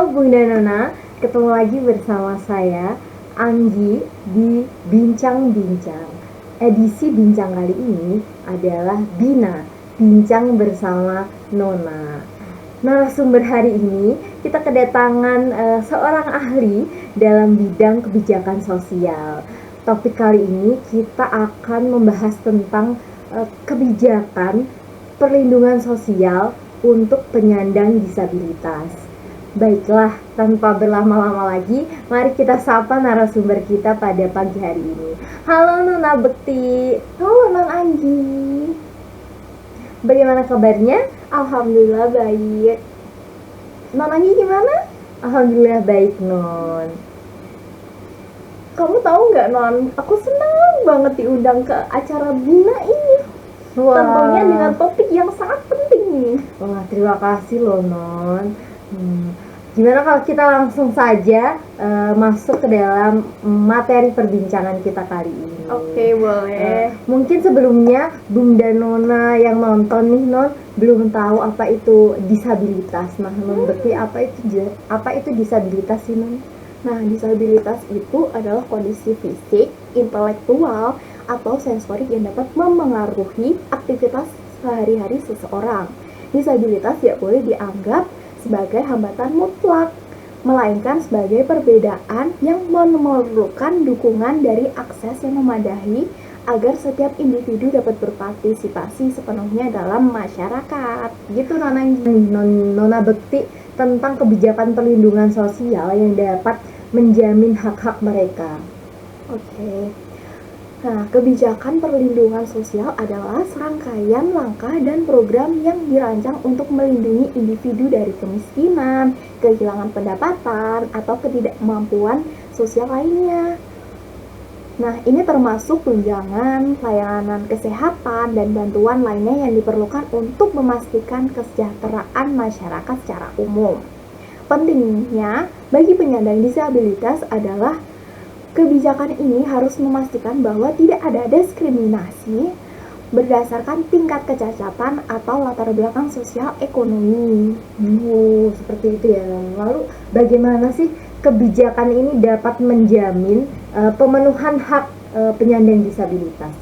Bunda Nona, ketemu lagi bersama saya Anggi di Bincang-Bincang. Edisi Bincang kali ini adalah Bina, Bincang bersama Nona. Narasumber hari ini kita kedatangan seorang ahli dalam bidang kebijakan sosial. Topik kali ini kita akan membahas tentang kebijakan perlindungan sosial untuk penyandang disabilitas. Baiklah, tanpa berlama-lama lagi, mari kita sapa narasumber kita pada pagi hari ini. Halo Nona Bekti. Halo Non Anggi. Bagaimana kabarnya? Alhamdulillah baik. Non Anggi gimana? Alhamdulillah baik, Non. Kamu tahu nggak Non? Aku senang banget diundang ke acara Bina ini. Wah. Tentunya dengan topik yang sangat penting nih. Wah, terima kasih loh Non. Gimana kalau kita langsung saja masuk ke dalam materi perbincangan kita kali ini? Oke, boleh. Mungkin sebelumnya Bunda Nona yang nonton nih Non belum tahu apa itu disabilitas. Nah, Non berarti apa itu disabilitas sih Non? Nah, disabilitas itu adalah kondisi fisik, intelektual, atau sensorik yang dapat memengaruhi aktivitas sehari-hari seseorang. Disabilitas tidak boleh dianggap sebagai hambatan mutlak, melainkan sebagai perbedaan yang memerlukan dukungan dari akses yang memadai agar setiap individu dapat berpartisipasi sepenuhnya dalam masyarakat. Gitu Nona. Nona Bekti tentang kebijakan perlindungan sosial yang dapat menjamin hak-hak mereka. Oke. Nah, kebijakan perlindungan sosial adalah serangkaian langkah dan program yang dirancang untuk melindungi individu dari kemiskinan, kehilangan pendapatan, atau ketidakmampuan sosial lainnya. Nah, ini termasuk tunjangan, layanan kesehatan, dan bantuan lainnya yang diperlukan untuk memastikan kesejahteraan masyarakat secara umum. Pentingnya bagi penyandang disabilitas adalah kebijakan ini harus memastikan bahwa tidak ada diskriminasi berdasarkan tingkat kecacatan atau latar belakang sosial ekonomi. Seperti itu ya. Lalu bagaimana sih kebijakan ini dapat menjamin pemenuhan hak penyandang disabilitas?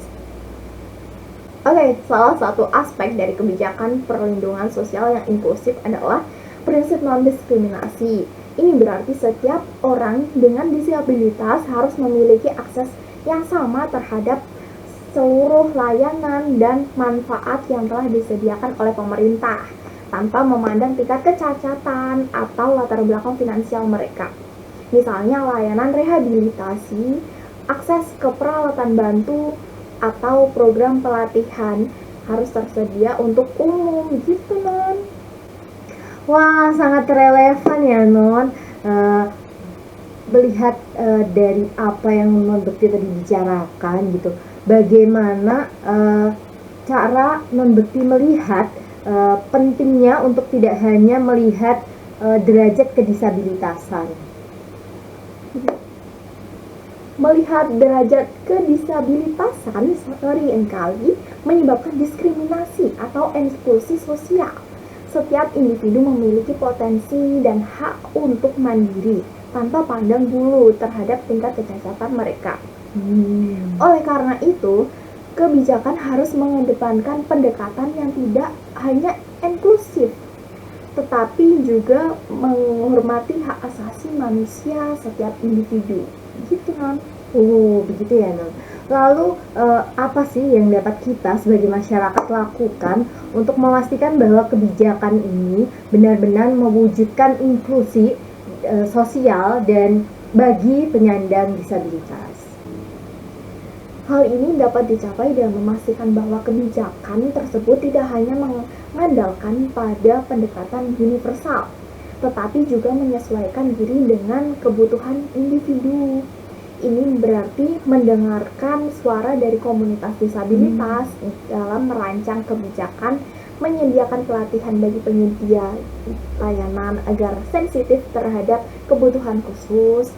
Oke, salah satu aspek dari kebijakan perlindungan sosial yang inklusif adalah prinsip non-diskriminasi. Ini berarti setiap orang dengan disabilitas harus memiliki akses yang sama terhadap seluruh layanan dan manfaat yang telah disediakan oleh pemerintah, tanpa memandang tingkat kecacatan atau latar belakang finansial mereka. Misalnya layanan rehabilitasi, akses ke peralatan bantu, atau program pelatihan harus tersedia untuk umum, gitu Non. Wah, sangat relevan ya Non. Melihat dari apa yang Non Bekti tadi bicarakan gitu, bagaimana cara Non Bekti melihat pentingnya untuk tidak hanya melihat derajat kedisabilitasan. Melihat derajat kedisabilitasan seringkali menyebabkan diskriminasi atau eksklusi sosial. Setiap individu memiliki potensi dan hak untuk mandiri tanpa pandang bulu terhadap tingkat kecacatan mereka. Oleh karena itu, kebijakan harus mengedepankan pendekatan yang tidak hanya inklusif, tetapi juga menghormati hak asasi manusia setiap individu. Gitu Non. Begitu ya Non. Lalu apa sih yang dapat kita sebagai masyarakat lakukan untuk memastikan bahwa kebijakan ini benar-benar mewujudkan inklusi sosial dan bagi penyandang disabilitas? Hal ini dapat dicapai dengan memastikan bahwa kebijakan tersebut tidak hanya mengandalkan pada pendekatan universal, tetapi juga menyesuaikan diri dengan kebutuhan individu. Ini berarti mendengarkan suara dari komunitas disabilitas dalam merancang kebijakan, menyediakan pelatihan bagi penyedia layanan agar sensitif terhadap kebutuhan khusus,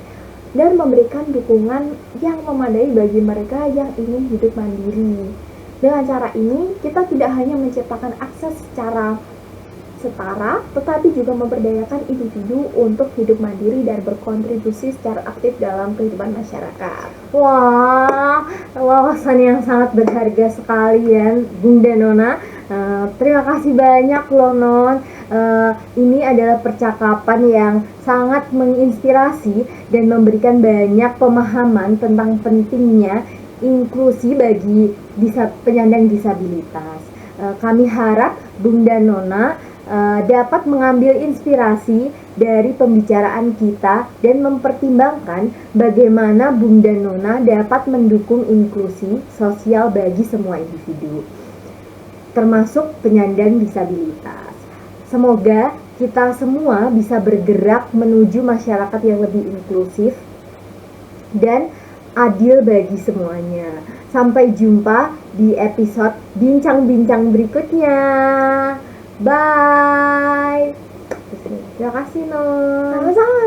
dan memberikan dukungan yang memadai bagi mereka yang ingin hidup mandiri. Dengan cara ini, kita tidak hanya menciptakan akses secara setara, tetapi juga memberdayakan individu untuk hidup mandiri dan berkontribusi secara aktif dalam kehidupan masyarakat. Wah, wawasan yang sangat berharga sekali ya, Bunda Nona. Terima kasih banyak loh Non. Ini adalah percakapan yang sangat menginspirasi dan memberikan banyak pemahaman tentang pentingnya inklusi bagi penyandang disabilitas. Kami harap Bunda Nona dapat mengambil inspirasi dari pembicaraan kita dan mempertimbangkan bagaimana Bunda Nona dapat mendukung inklusi sosial bagi semua individu, termasuk penyandang disabilitas. Semoga kita semua bisa bergerak menuju masyarakat yang lebih inklusif dan adil bagi semuanya. Sampai jumpa di episode bincang-bincang berikutnya. Bye. Terima kasih, Non. Sama-sama.